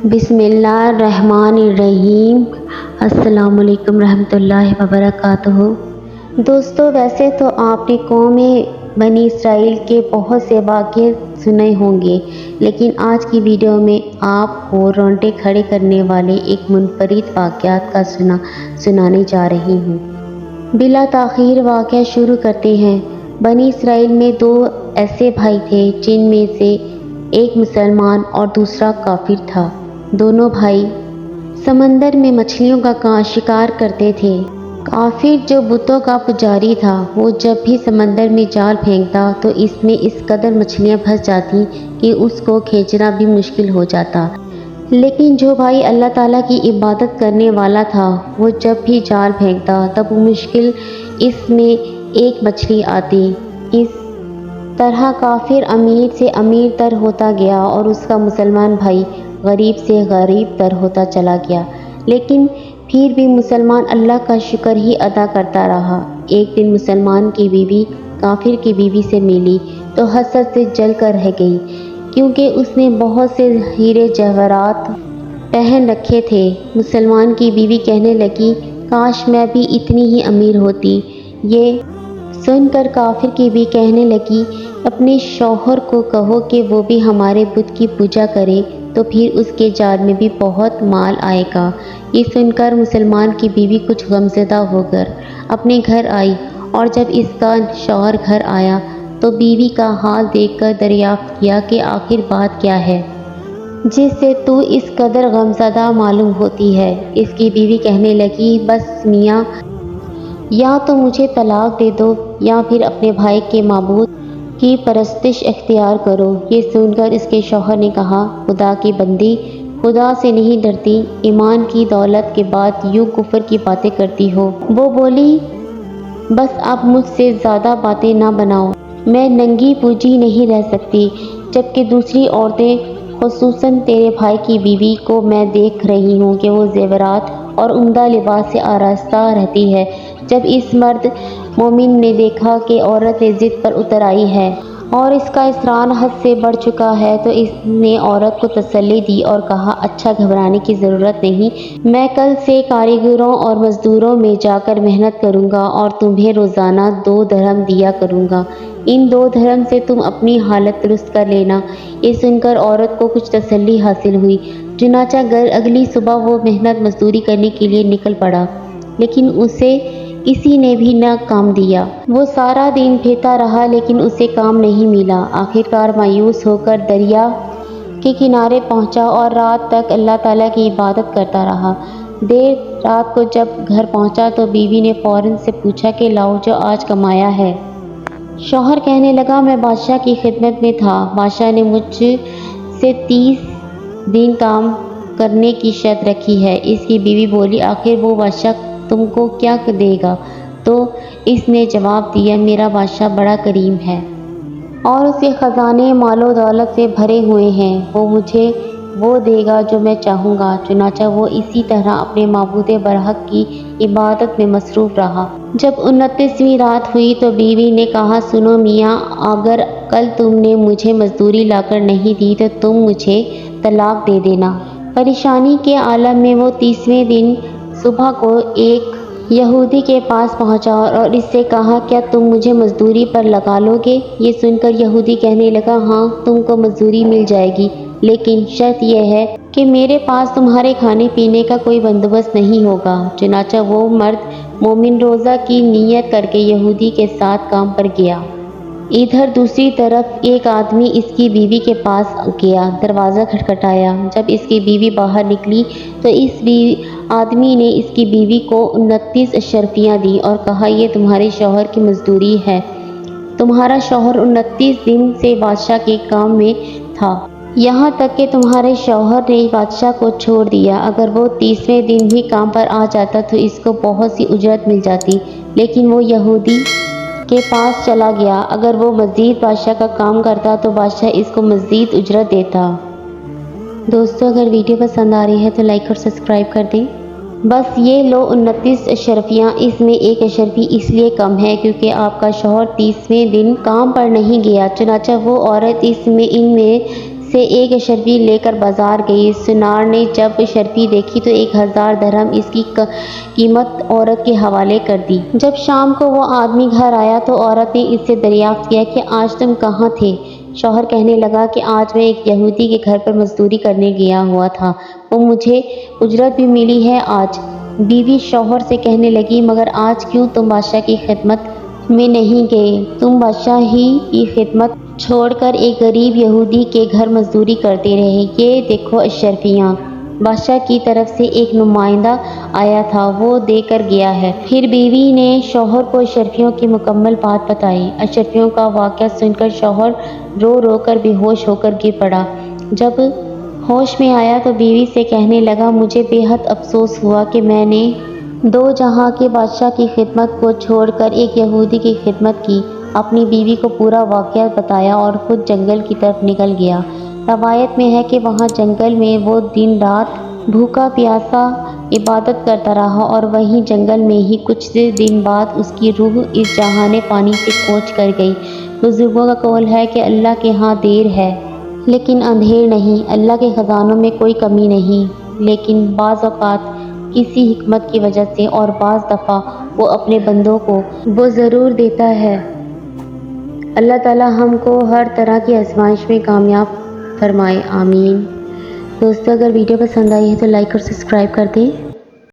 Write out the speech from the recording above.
बिस्मिल्लाहिर्रहमानिर्रहीम। अस्सलाम वालेकुम रहमतुल्लाहि वबरकातुहू। दोस्तों, वैसे तो आपने कौम बनी इसराइल के बहुत से वाक़े सुने होंगे, लेकिन आज की वीडियो में आपको रोंगटे खड़े करने वाले एक मुनफरिद वाक़यात का सुनाने जा रही हूँ। बिला ताख़ीर वाक़या शुरू करते हैं। बनी इसराइल में दो ऐसे भाई थे जिनमें से एक मुसलमान और दूसरा काफिर था। दोनों भाई समंदर में मछलियों का शिकार करते थे। काफिर जो बुतों का पुजारी था, वो जब भी समंदर में जाल फेंकता तो इसमें इस कदर मछलियां फंस जाती कि उसको खींचना भी मुश्किल हो जाता। लेकिन जो भाई अल्लाह ताला की इबादत करने वाला था, वो जब भी जाल फेंकता तब मुश्किल इसमें एक मछली आती। इस तरह काफिर अमीर से अमीर तर होता गया और उसका मुसलमान भाई गरीब से गरीब तर होता चला गया। लेकिन फिर भी मुसलमान अल्लाह का शुक्र ही अदा करता रहा। एक दिन मुसलमान की बीवी काफिर की बीवी से मिली तो हसद से जल कर रह गई, क्योंकि उसने बहुत से हीरे जवाहरात पहन रखे थे। मुसलमान की बीवी कहने लगी, काश मैं भी इतनी ही अमीर होती। ये सुनकर काफिर की भी कहने लगी, अपने शौहर को कहो कि वो भी हमारे बुत की पूजा करे, तो फिर उसके जाल में भी बहुत माल आएगा। ये सुनकर मुसलमान की बीवी कुछ गमज़दा होकर अपने घर आई, और जब इसका शौहर घर आया तो बीवी का हाल देखकर दरियाफ्त किया कि आखिर बात क्या है जिससे तू इस कदर गमज़दा मालूम होती है। इसकी बीवी कहने लगी, बस मियाँ, या तो मुझे तलाक दे दो या फिर अपने भाई के माबूद की परस्तिश इख्तियार करो। ये सुनकर इसके शौहर ने कहा, खुदा की बंदी, खुदा से नहीं डरती, ईमान की दौलत के बाद यूँ कुफ्र की बातें करती हो। वो बोली, बस अब मुझसे ज़्यादा बातें ना बनाओ, मैं नंगी पूजी नहीं रह सकती। जबकि दूसरी औरतें, खुसूसन तेरे भाई की बीवी को मैं देख रही हूँ कि वो ज़ेवरात और उम्दा लिबास से आरास्ता रहती है। जब इस मर्द मोमिन ने देखा कि औरत ज़िद पर उतर आई है और इसका इसरार हद से बढ़ चुका है, तो इसने औरत को तसल्ली दी और कहा, अच्छा, घबराने की ज़रूरत नहीं, मैं कल से कारीगरों और मज़दूरों में जाकर मेहनत करूँगा और तुम्हें रोज़ाना 2 दरहम दिया करूँगा। इन 2 दरहम से तुम अपनी हालत दुरुस्त कर लेना। ये सुनकर औरत को कुछ तसल्ली हासिल हुई। चुनाचा अगली सुबह वो मेहनत मजदूरी करने के लिए निकल पड़ा, लेकिन उसे किसी ने भी न काम दिया। वो सारा दिन फिरता रहा, लेकिन उसे काम नहीं मिला। आखिरकार मायूस होकर दरिया के किनारे पहुंचा और रात तक अल्लाह ताला की इबादत करता रहा। देर रात को जब घर पहुंचा तो बीवी ने फौरन से पूछा कि लाओ जो आज कमाया है। शौहर कहने लगा, मैं बादशाह की खिदमत में था, बादशाह ने मुझसे 30 दिन काम करने की शर्त रखी है। इसकी बीवी बोली, आखिर वो बादशाह तुमको क्या देगा? तो इसने जवाब दिया, मेरा बादशाह बड़ा करीम है और उसके ख़जाने मालो दौलत से भरे हुए हैं, वो मुझे वो देगा जो मैं चाहूँगा। चुनाचा वो इसी तरह अपने माबूद बरहक की इबादत में मसरूफ़ रहा। जब 29वीं रात हुई तो बीवी ने कहा, सुनो मियाँ, अगर कल तुमने मुझे मजदूरी लाकर नहीं दी तो तुम मुझे तलाक दे देना। परेशानी के आलम में वो 30वें दिन सुबह को एक यहूदी के पास पहुंचा और इससे कहा, क्या तुम मुझे मजदूरी पर लगा लोगे? ये सुनकर यहूदी कहने लगा, हाँ, तुमको मजदूरी मिल जाएगी, लेकिन शर्त यह है कि मेरे पास तुम्हारे खाने पीने का कोई बंदोबस्त नहीं होगा। चुनाचा वो मर्द मोमिन रोज़ा की नीयत करके यहूदी के साथ काम पर गया। इधर दूसरी तरफ एक आदमी इसकी बीवी के पास गया, दरवाज़ा खटखटाया। जब इसकी बीवी बाहर निकली तो इस आदमी ने इसकी बीवी को 29 अशरफियाँ दी और कहा, ये तुम्हारे शौहर की मजदूरी है। तुम्हारा शौहर 29 दिन से बादशाह के काम में था, यहाँ तक कि तुम्हारे शौहर ने बादशाह को छोड़ दिया। अगर वो 30वें दिन भी काम पर आ जाता तो इसको बहुत सी उजरत मिल जाती, लेकिन वो यहूदी के पास चला गया। अगर वो मज़ीद बादशाह का काम करता तो बादशाह इसको मज़ीद उजरत देता। दोस्तों, अगर वीडियो पसंद आ रही है तो लाइक और सब्सक्राइब कर दें। बस ये लो 29 अशरफियाँ, इसमें एक अशरफी इसलिए कम है क्योंकि आपका शौहर 30वें दिन काम पर नहीं गया। चुनाचा वो औरत इनमें से एक अशरफी लेकर बाजार गई। सुनार ने जब अशरफी देखी तो 1000 दरहम इसकी कीमत औरत के हवाले कर दी। जब शाम को वो आदमी घर आया तो औरत ने इससे दरियाफ्त किया कि आज तुम कहाँ थे? शौहर कहने लगा कि आज मैं एक यहूदी के घर पर मजदूरी करने गया हुआ था, वो मुझे उजरत भी मिली है आज। बीवी शौहर से कहने लगी, मगर आज क्यों तुम बादशाह की खिदमत में नहीं गए? तुम बादशाह ही की खिदमत छोड़कर एक गरीब यहूदी के घर मजदूरी करते रहे। ये देखो अशरफियाँ, बादशाह की तरफ से एक नुमाइंदा आया था, वो देकर गया है। फिर बीवी ने शौहर को अशरफियों की मुकम्मल बात बताई। अशरफियों का वाक़या सुनकर शौहर रो रो कर बेहोश होकर गिर पड़ा। जब होश में आया तो बीवी से कहने लगा, मुझे बेहद अफसोस हुआ कि मैंने दो जहां के बादशाह की खिदमत को छोड़कर एक यहूदी की खिदमत की। अपनी बीवी को पूरा वाक़या बताया और खुद जंगल की तरफ निकल गया। रवायत में है कि वहाँ जंगल में वो दिन रात भूखा प्यासा इबादत करता रहा और वहीं जंगल में ही कुछ दिन बाद उसकी रूह इस जहाने पानी से कूच कर गई। बुजुर्गों का कौल है कि अल्लाह के यहाँ देर है लेकिन अंधेर नहीं, अल्लाह के ख़जानों में कोई कमी नहीं, लेकिन बाज़ औक़ात किसी हिकमत की वजह से और बाज़ दफ़ा वो अपने बंदों को वो ज़रूर देता है। अल्लाह ताला हमको हर तरह की आज़माइश में कामयाब फरमाए, आमीन। दोस्तों, अगर वीडियो पसंद आई है तो लाइक और सब्सक्राइब कर दें।